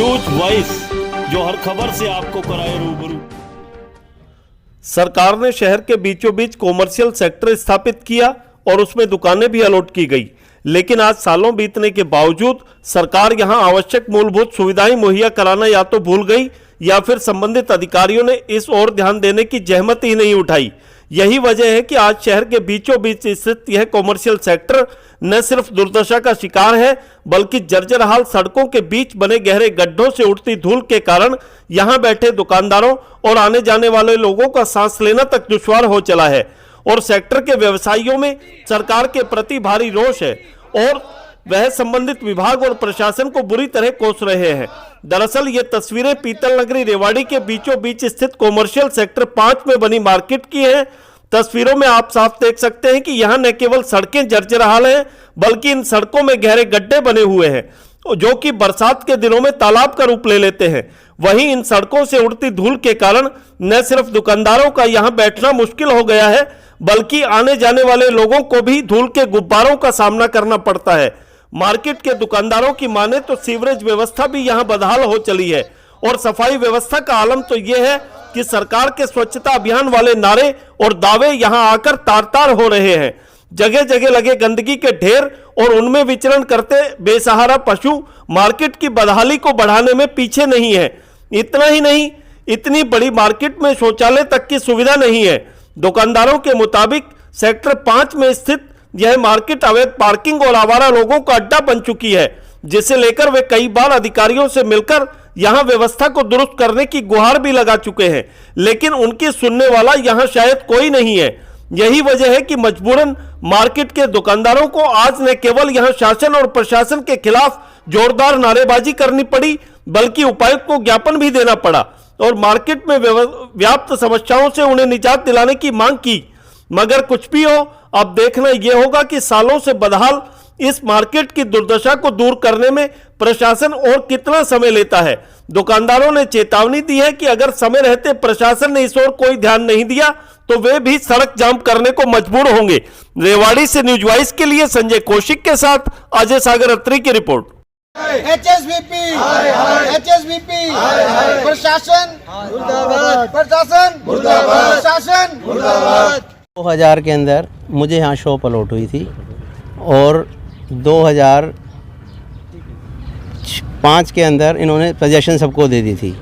News voice, जो हर खबर से आपको कराए रूबरू। सरकार ने शहर के बीचों बीच कॉमर्शियल सेक्टर स्थापित किया और उसमें दुकानें भी अलॉट की गई, लेकिन आज सालों बीतने के बावजूद सरकार यहां आवश्यक मूलभूत सुविधाएं मुहैया कराना या तो भूल गई या फिर संबंधित अधिकारियों ने इस ओर ध्यान देने की जहमत ही नहीं उठाई। यही वजह है कि आज शहर के बीचों बीच स्थित यह कॉमर्शियल सेक्टर न सिर्फ दुर्दशा का शिकार है, बल्कि जर्जर हाल सड़कों के बीच बने गहरे गड्ढों से उठती धूल के कारण यहां बैठे दुकानदारों और आने जाने वाले लोगों का सांस लेना तक दुश्वार हो चला है। और सेक्टर के व्यवसायियों में सरकार के प्रति भारी रोष है और वह संबंधित विभाग और प्रशासन को बुरी तरह कोस रहे हैं। दरअसल ये तस्वीरें पीतल नगरी रेवाड़ी के बीचों बीच स्थित कॉमर्शियल सेक्टर 5 में बनी मार्केट की हैं। तस्वीरों में आप साफ देख सकते हैं कि यहाँ न केवल सड़कें जर्जर हाल हैं, बल्कि इन सड़कों में गहरे गड्ढे बने हुए हैं जो कि बरसात के दिनों में तालाब का रूप ले लेते हैं। वहीं इन सड़कों से उड़ती धूल के कारण न सिर्फ दुकानदारों का यहाँ बैठना मुश्किल हो गया है, बल्कि आने जाने वाले लोगों को भी धूल के गुब्बारों का सामना करना पड़ता है। मार्केट के दुकानदारों की माने तो सीवरेज व्यवस्था भी यहाँ बदहाल हो चली है और सफाई व्यवस्था का आलम तो ये है कि सरकार के स्वच्छता अभियान वाले नारे और दावे यहाँ आकर तार-तार हो रहे हैं। जगह जगह लगे गंदगी के ढेर और उनमें विचरण करते बेसहारा पशु मार्केट की बदहाली को बढ़ाने में पीछे नहीं है। इतना ही नहीं, इतनी बड़ी मार्केट में शौचालय तक की सुविधा नहीं है। दुकानदारों के मुताबिक सेक्टर 5 में स्थित यह मार्केट अवैध पार्किंग और आवारा लोगों का अड्डा बन चुकी है, जिसे लेकर वे कई बार अधिकारियों से मिलकर यहां व्यवस्था को दुरुस्त करने की गुहार भी लगा चुके हैं, लेकिन उनकी सुनने वाला यहां शायद कोई नहीं है। यही वजह है कि मजबूरन मार्केट के दुकानदारों को आज न केवल यहां शासन और प्रशासन के खिलाफ जोरदार नारेबाजी करनी पड़ी, बल्कि उपायुक्त को ज्ञापन भी देना पड़ा और मार्केट में व्याप्त समस्याओं से उन्हें निजात दिलाने की मांग की। मगर कुछ भी हो, अब देखना यह होगा कि सालों से बदहाल इस मार्केट की दुर्दशा को दूर करने में प्रशासन और कितना समय लेता है। दुकानदारों ने चेतावनी दी है कि अगर समय रहते प्रशासन ने इस ओर कोई ध्यान नहीं दिया तो वे भी सड़क जाम करने को मजबूर होंगे। रेवाड़ी से न्यूज वॉइस के लिए संजय कौशिक के साथ अजय सागर अत्री की रिपोर्ट। एचएसवीपी प्रशासन मुर्दाबाद, प्रशासन मुर्दाबाद, प्रशासन मुर्दाबाद। 2000 के अंदर मुझे यहाँ शॉप अलॉट हुई थी और 2005 के अंदर इन्होंने पोजेशन सबको दे दी थी।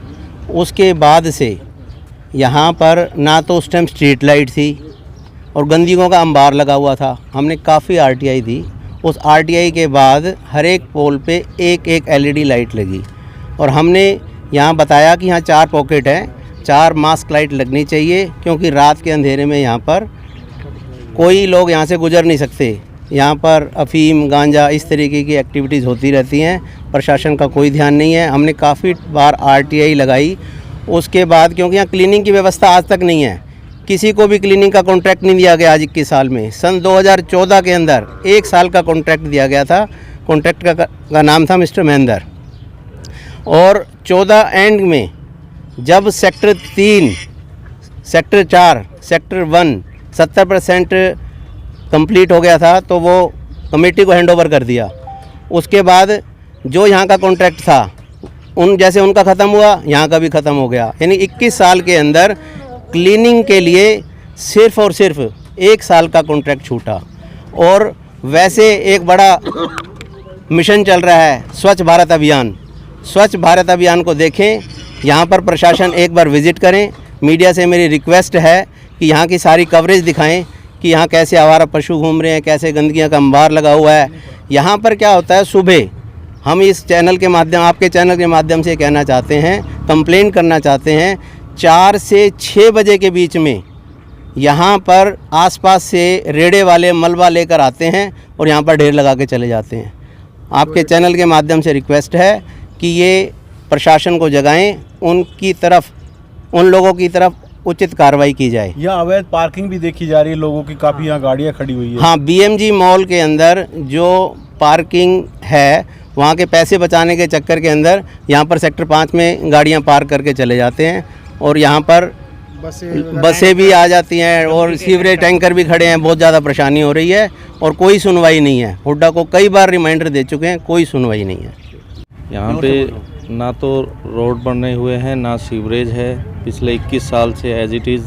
उसके बाद से यहाँ पर ना तो उस टाइम स्ट्रीट लाइट थी और गंदगियों का अंबार लगा हुआ था। हमने काफ़ी आरटीआई दी। उस आरटीआई के बाद हर एक पोल पे एक एक एलईडी लाइट लगी और हमने यहाँ बताया कि यहाँ 4 पॉकेट हैं, 4 मास्क लाइट लगनी चाहिए, क्योंकि रात के अंधेरे में यहाँ पर कोई लोग यहाँ से गुजर नहीं सकते। यहाँ पर अफीम गांजा इस तरीके की एक्टिविटीज़ होती रहती हैं, प्रशासन का कोई ध्यान नहीं है। हमने काफ़ी बार आरटीआई लगाई। उसके बाद क्योंकि यहाँ क्लीनिंग की व्यवस्था आज तक नहीं है, किसी को भी क्लीनिंग का कॉन्ट्रैक्ट नहीं दिया गया। आज 21 साल में सन 2014 के अंदर 1 साल का कॉन्ट्रैक्ट दिया गया था। कॉन्ट्रैक्ट का नाम था मिस्टर महेंद्र। और 14 एंड में जब सेक्टर 3, सेक्टर 4, सेक्टर 1 70% कंप्लीट हो गया था तो वो कमेटी को हैंडओवर कर दिया। उसके बाद जो यहाँ का कॉन्ट्रैक्ट था जैसे उनका ख़त्म हुआ, यहाँ का भी ख़त्म हो गया। यानी 21 साल के अंदर क्लीनिंग के लिए सिर्फ़ और सिर्फ 1 साल का कॉन्ट्रैक्ट छूटा। और वैसे एक बड़ा मिशन चल रहा है स्वच्छ भारत अभियान। स्वच्छ भारत अभियान को देखें, यहाँ पर प्रशासन एक बार विज़िट करें। मीडिया से मेरी रिक्वेस्ट है कि यहाँ की सारी कवरेज दिखाएं कि यहाँ कैसे आवारा पशु घूम रहे हैं, कैसे गंदगियाँ का अंबार लगा हुआ है। यहाँ पर क्या होता है, सुबह हम इस चैनल के माध्यम, आपके चैनल के माध्यम से कहना चाहते हैं, कंप्लेंट करना चाहते हैं, 4 से 6 बजे के बीच में यहाँ पर आसपास से रेड़े वाले मलबा लेकर आते हैं और यहाँ पर ढेर लगा के चले जाते हैं। आपके चैनल के माध्यम से रिक्वेस्ट है कि ये प्रशासन को जगाएं, उनकी तरफ, उन लोगों की तरफ उचित कार्रवाई की जाए। यहाँ अवैध पार्किंग भी देखी जा रही है लोगों की, काफ़ी यहाँ गाड़ियाँ खड़ी हुई है। हाँ, बीएमजी मॉल के अंदर जो पार्किंग है, वहाँ के पैसे बचाने के चक्कर के अंदर यहाँ पर सेक्टर 5 में गाड़ियाँ पार्क करके चले जाते हैं और यहाँ पर बसें भी आ जाती हैं और सीवरेज टैंकर भी खड़े हैं। बहुत ज़्यादा परेशानी हो रही है और कोई सुनवाई नहीं है। हुड्डा को कई बार रिमाइंडर दे चुके हैं, कोई सुनवाई नहीं है। यहाँ पे ना तो रोड बने हुए हैं ना सीवरेज है। पिछले 21 साल से एज इट इज़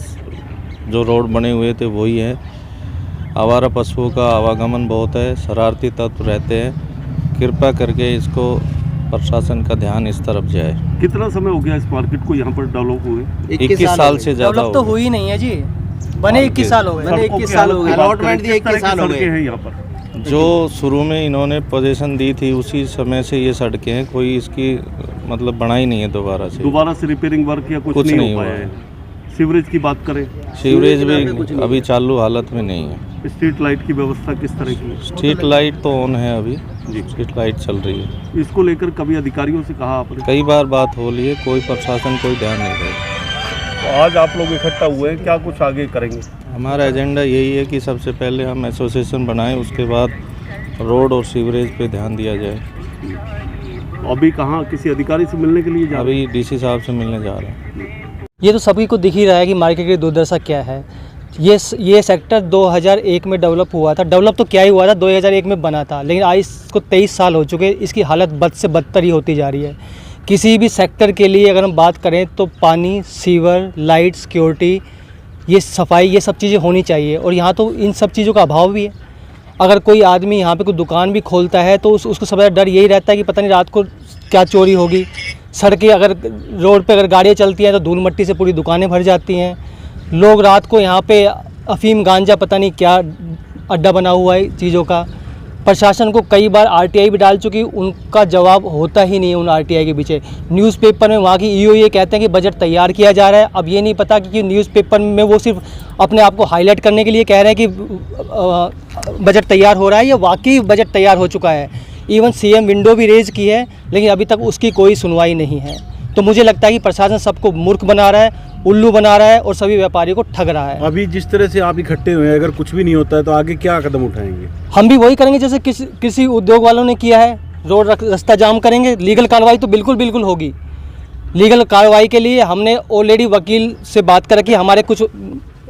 जो रोड बने हुए थे वही है। आवारा पशुओं का आवागमन बहुत है, शरारती तत्व रहते हैं। कृपया करके इसको प्रशासन का ध्यान इस तरफ जाए। कितना समय हो गया इस मार्केट को यहाँ पर डेवलप हुए? 21 साल से ज़्यादा डेवलप तो हुई नहीं है जी, बने 21 साल हो गए। बने 21 साल हो गए, अलॉटमेंट दिए 21 साल हो गए हैं यहाँ पर। जो शुरू में इन्होंने पोजीशन दी थी उसी समय से ये सड़कें हैं, कोई इसकी मतलब बनाई नहीं है दोबारा से रिपेयरिंग वर्क या कुछ नहीं हो पाया है। सीवरेज की बात करें, सीवरेज भी अभी चालू हालत में नहीं है। स्ट्रीट लाइट की व्यवस्था किस तरह की है? स्ट्रीट लाइट तो ऑन है अभी, स्ट्रीट लाइट चल रही है। इसको लेकर कभी अधिकारियों से कहा आपने? कई बार बात हो ली है, कोई प्रशासन कोई ध्यान नहीं दे। तो आज आप लोग इकट्ठा हुए हैं, क्या कुछ आगे करेंगे? हमारा एजेंडा यही है कि सबसे पहले हम एसोसिएशन बनाएं, उसके बाद रोड और सीवरेज पे ध्यान दिया जाए। अभी कहाँ किसी अधिकारी से मिलने के लिए जा रहे हैं? अभी डीसी साहब से मिलने जा रहे हैं। ये तो सभी को दिख ही रहा है कि मार्केट की दुर्दशा क्या है। ये सेक्टर 2001 में डेवलप हुआ था। डेवलप तो क्या ही हुआ था, 2001 में बना था, लेकिन आज इसको 23 साल हो चुके हैं। इसकी हालत बद से बदतर ही होती जा रही है। किसी भी सेक्टर के लिए अगर हम बात करें तो पानी, सीवर, लाइट, सिक्योरिटी, ये सफाई, ये सब चीज़ें होनी चाहिए, और यहाँ तो इन सब चीज़ों का अभाव भी है। अगर कोई आदमी यहाँ पे कोई दुकान भी खोलता है तो उसको सबसे डर यही रहता है कि पता नहीं रात को क्या चोरी होगी। सड़कें अगर रोड पे अगर गाड़ियाँ चलती हैं तो धूल मट्टी से पूरी दुकानें भर जाती हैं। लोग रात को यहाँ पे अफीम, गांजा, पता नहीं क्या अड्डा बना हुआ है चीज़ों का। प्रशासन को कई बार आरटीआई भी डाल चुकी, उनका जवाब होता ही नहीं है उन आरटीआई के पीछे। न्यूज़पेपर में वहाँ की ईओ ये कहते हैं कि बजट तैयार किया जा रहा है। अब ये नहीं पता कि न्यूज़पेपर में वो सिर्फ अपने आप को हाईलाइट करने के लिए कह रहे हैं कि बजट तैयार हो रहा है, या वाकई बजट तैयार हो चुका है। इवन सीएम विंडो भी रेज की है, लेकिन अभी तक उसकी कोई सुनवाई नहीं है। तो मुझे लगता है कि प्रशासन सबको मूर्ख बना रहा है, उल्लू बना रहा है, और सभी व्यापारियों को ठग रहा है। अभी जिस तरह से आप इकट्ठे हुए हैं, अगर कुछ भी नहीं होता है तो आगे क्या कदम उठाएंगे? हम भी वही करेंगे जैसे किसी उद्योग वालों ने किया है, रोड रास्ता जाम करेंगे। लीगल कार्रवाई तो बिल्कुल होगी। लीगल कार्रवाई के लिए हमने ऑलरेडी वकील से बात कर रखी। हमारे कुछ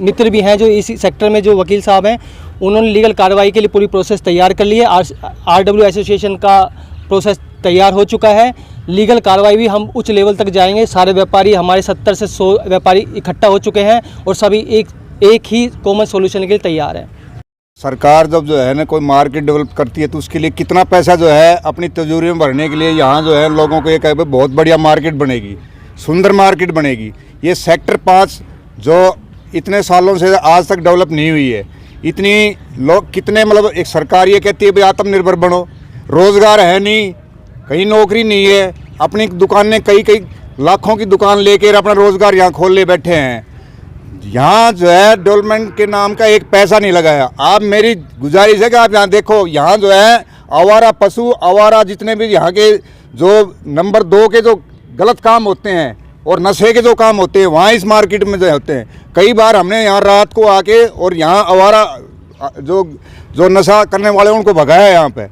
मित्र भी हैं जो इसी सेक्टर में जो वकील साहब हैं, उन्होंने लीगल कार्रवाई के लिए पूरी प्रोसेस तैयार कर ली है। आरडब्ल्यू एसोसिएशन का प्रोसेस तैयार हो चुका है। लीगल कार्रवाई भी हम उच्च लेवल तक जाएंगे। सारे व्यापारी, हमारे 70 से 100 व्यापारी इकट्ठा हो चुके हैं, और सभी एक ही कॉमन सॉल्यूशन के लिए तैयार है। सरकार जब जो है ना कोई मार्केट डेवलप करती है तो उसके लिए कितना पैसा जो है अपनी तिजोरी में भरने के लिए यहाँ जो है लोगों को ये कहे बहुत बढ़िया मार्केट बनेगी, सुंदर मार्केट बनेगी। ये सेक्टर 5 जो इतने सालों से आज तक डेवलप नहीं हुई है, इतनी लोग कितने मतलब एक सरकार ये कहती है भाई आत्मनिर्भर बनो, रोज़गार है नहीं, कहीं नौकरी नहीं है। अपनी दुकानें कई लाखों की दुकान लेकर अपना रोज़गार यहाँ खोल ले बैठे हैं। यहाँ जो है डेवलपमेंट के नाम का एक पैसा नहीं लगाया। आप मेरी गुजारिश है कि आप यहाँ देखो, यहाँ जो है आवारा पशु, आवारा जितने भी यहाँ के जो नंबर 2 के जो गलत काम होते हैं और नशे के जो काम होते हैं वहाँ इस मार्केट में जो होते हैं। कई बार हमने यहाँ रात को आके और यहाँ आवारा जो नशा करने वाले उनको भगाया है यहाँ पे।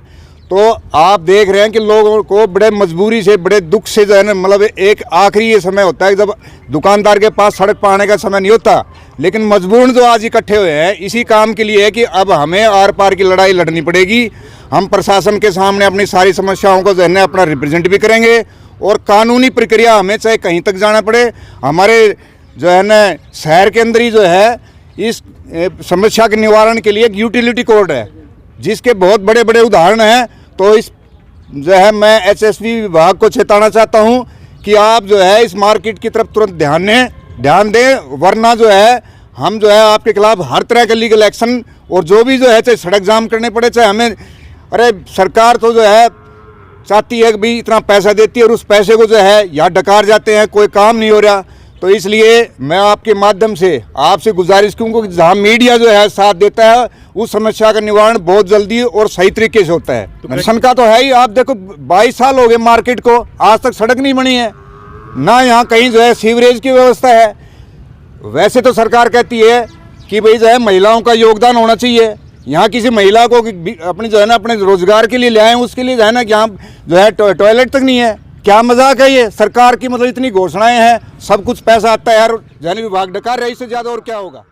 तो आप देख रहे हैं कि लोगों को बड़े मजबूरी से, बड़े दुख से जो है ना, मतलब एक आखिरी ये समय होता है जब दुकानदार के पास सड़क पर आने का समय नहीं होता, लेकिन मजबूरन जो आज इकट्ठे हुए हैं इसी काम के लिए है कि अब हमें आर पार की लड़ाई लड़नी पड़ेगी। हम प्रशासन के सामने अपनी सारी समस्याओं को जो है ना अपना रिप्रेजेंट भी करेंगे, और कानूनी प्रक्रिया हमें चाहे कहीं तक जाना पड़े। हमारे जो है ना शहर के अंदर ही जो है इस समस्या के निवारण के लिए एक यूटिलिटी कोड है, जिसके बहुत बड़े बड़े उदाहरण हैं। तो इस जो है मैं एचएसवी विभाग को चेताना चाहता हूं कि आप जो है इस मार्केट की तरफ तुरंत ध्यान दें, वरना जो है हम जो है आपके खिलाफ हर तरह के लीगल एक्शन, और जो भी जो है चाहे सड़क जाम करने पड़े, चाहे हमें, अरे सरकार तो जो है चाहती है कि भाई इतना पैसा देती है और उस पैसे को जो है यहाँ डकार जाते हैं, कोई काम नहीं हो रहा। तो इसलिए मैं आपके माध्यम से आपसे गुजारिश करूँगा कि जहाँ मीडिया जो है साथ देता है उस समस्या का निवारण बहुत जल्दी और सही तरीके से होता है। मिशन का तो है ही, आप देखो 22 साल हो गए मार्केट को, आज तक सड़क नहीं बनी है, ना यहाँ कहीं जो है सीवरेज की व्यवस्था है। वैसे तो सरकार कहती है कि भाई जो है महिलाओं का योगदान होना चाहिए, यहाँ किसी महिला को अपनी जो है ना अपने रोजगार के लिए ले आए, उसके लिए जो है ना यहाँ जो है टॉयलेट तक नहीं है। क्या मजाक है ये सरकार की, मतलब इतनी घोषणाएं हैं, सब कुछ पैसा आता है यार, जल विभाग डकार रहा है, इससे ज़्यादा और क्या होगा।